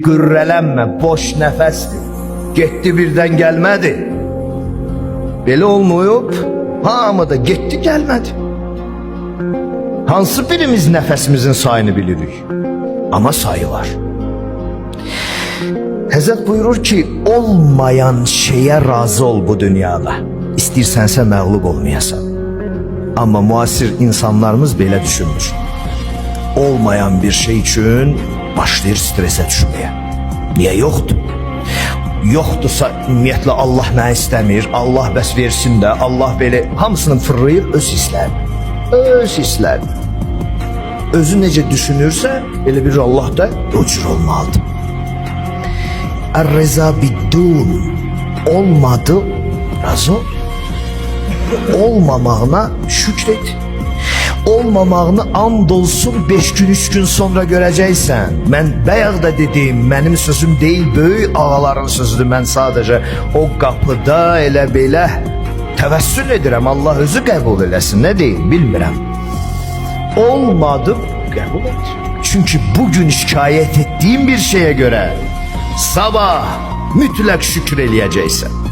qürrələnmə, boş nəfəsdir. Getdi birdən gəlmədi. Belə olmayıb, hamı da getdi gəlmədi. Hansı birimiz nəfəsimizin sayını bilirik? Amma sayı var. Həzrət buyurur ki, olmayan şeyə razı ol bu dünyada. İstəyirsənsə məğlub olmayasan. Amma müasir insanlarımız belə düşünmür. Olmayan bir şey üçün başlayır stresə düşməyə. Niyə yoxdur? Yoxdursa ümumiyyətlə Allah nə istəmir, Allah bəs versin də, Allah belə hamısını fırlayır öz hisslərini. Öz hisslərini. Özü necə düşünürsə, elə bir Allah da o cür olmalıdır. Er-reza biddun, olmadı, razı ol. Olmamağına şükret. Olmamağını and olsun 5 gün 3 gün sonra görəcəksən. Mən bayaq da dedim, mənim sözüm deyil, böyük ağaların sözüdür. Mən sadəcə o qapıda elə belə təvəssül edirəm. Allah özü qəbul eləsin, nə deyim bilmirəm. Olmadı, qəbul et. Çünki bugün şikayət etdiyim bir şeyə görə sabah mütləq şükür eləyəcəksən.